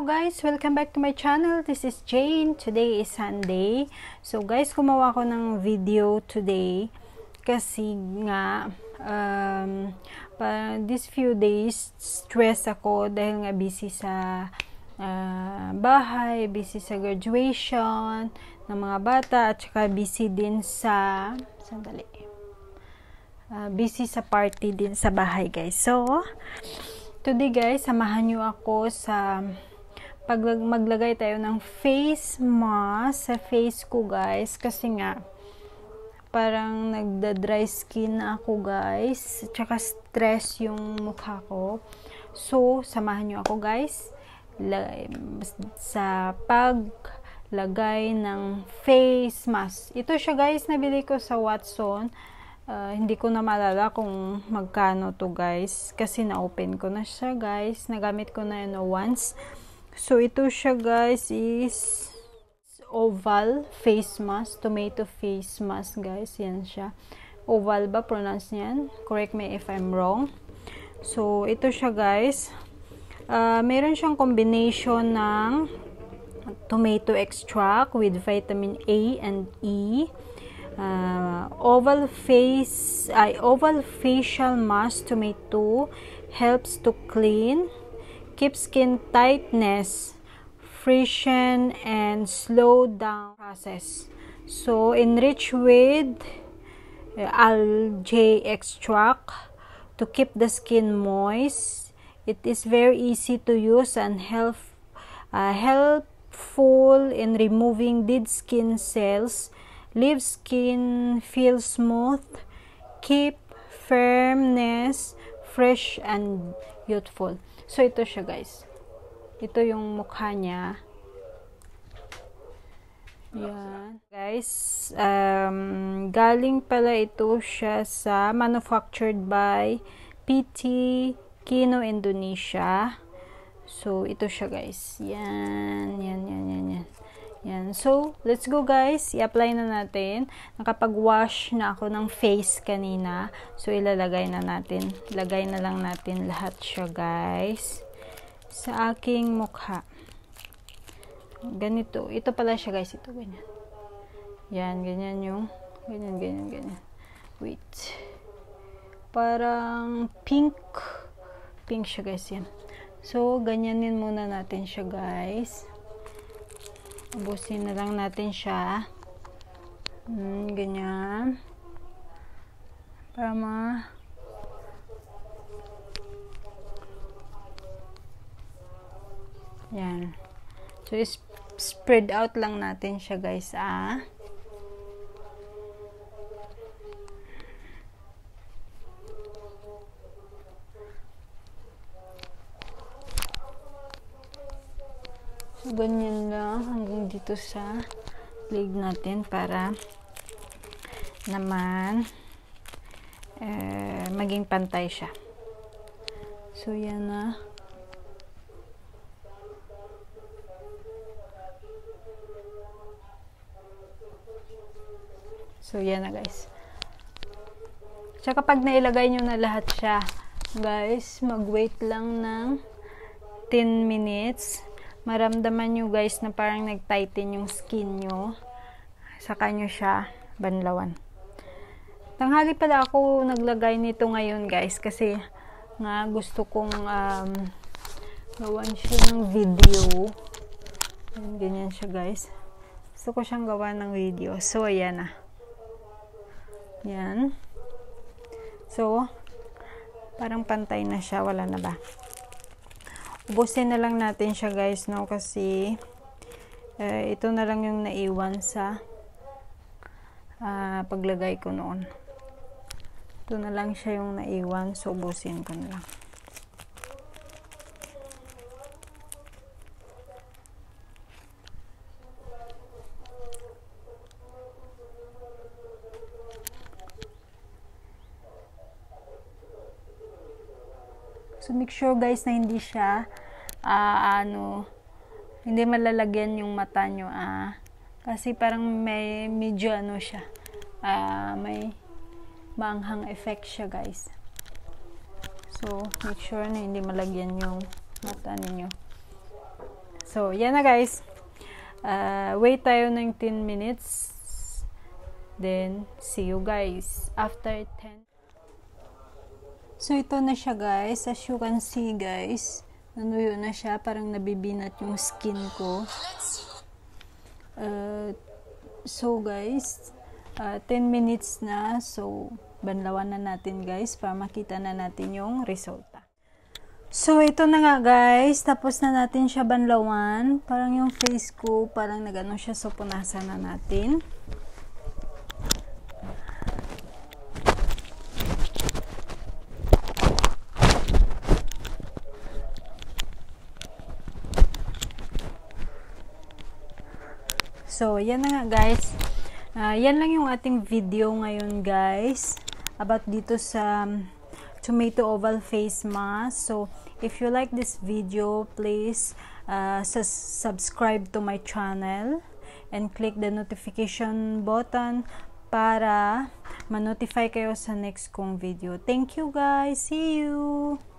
guys! Welcome back to my channel. This is Jane. Today is Sunday. So guys, gumawa ko ng video today kasi nga this few days stress ako dahil nga busy sa bahay, busy sa graduation ng mga bata at saka busy din sa busy sa party din sa bahay guys. So today guys, samahan nyo ako sa maglagay tayo ng face mask sa face ko guys, kasi nga parang nagda-dry skin na ako guys, tsaka stress yung mukha ko. So samahan nyo ako guys sa paglagay ng face mask. Ito siya guys, nabili ko sa Watson. Hindi ko na maalala kung magkano to guys, kasi na-open ko na siya guys, nagamit ko na yun once. So ito siya guys is oval face mask, tomato face mask guys, yan siya. Oval ba pronounce niyan? Correct me if I'm wrong. So ito siya guys, meron siyang combination ng tomato extract with vitamin A and E. Oval facial mask tomato helps to clean, keep skin tightness, freshen, and slow down process. So enriched with algae extract to keep the skin moist. It is very easy to use and helpful in removing dead skin cells, leave skin feel smooth, keep firmness, fresh and youthful. So ito siya guys, ito yung mukha niya, yan guys. Galing pala ito siya sa manufactured by PT Kino Indonesia. So ito siya guys, yan. So let's go guys, i-apply na natin. Nakapag-wash na ako ng face kanina, so ilalagay na natin, lagay na lang natin lahat siya guys sa aking mukha. Ganito, ito pala siya guys, ito ganyan. Yan, ganyan yung ganyan. Wait, parang pink siya guys, yan. So ganyanin muna natin siya guys. Ubusin na lang natin siya. Ganyan. Para yan. So, spread out lang natin siya guys, So, ganyan lang hanggang dito sa leg natin para naman maging pantay siya. So, yan na. So, yan na guys. Tsaka pag nailagay nyo na lahat siya, guys, mag-wait lang ng 10 minutes. Maramdaman nyo guys na parang nag-tighten yung skin nyo. Saka nyo siya banlawan. Tanghali pala ako naglagay nito ngayon guys, kasi nga gusto kong gawan siya ng video. Ganyan siya guys. Gusto ko siyang gawa ng video. So, ayan na. Yan. So, parang pantay na siya. Wala na ba? Ubusin na lang natin siya guys, no? Kasi ito na lang yung naiwan sa paglagay ko noon. Ito na lang siya yung naiwan. So, ubusin ko na lang. So, make sure guys na hindi siya, hindi malalagyan yung mata nyo, kasi parang may medyo siya, may maanghang effect siya guys. So, make sure na hindi malagyan yung mata ninyo. So, yan na guys. Wait tayo ng 10 minutes. Then, see you guys after 10. So, ito na siya guys. As you can see guys, nanuyo na siya. Parang nabibinat yung skin ko. So guys, 10 minutes na. So, banlawan na natin guys para makita na natin yung resulta. So, ito na nga guys. Tapos na natin siya banlawan. Parang yung face ko, parang nagano siya. So, punasan na natin. So, yan na nga guys. Yan lang yung ating video ngayon guys. About dito sa tomato oval face mask. So, if you like this video, please subscribe to my channel and click the notification button para ma-notify kayo sa next kong video. Thank you guys. See you!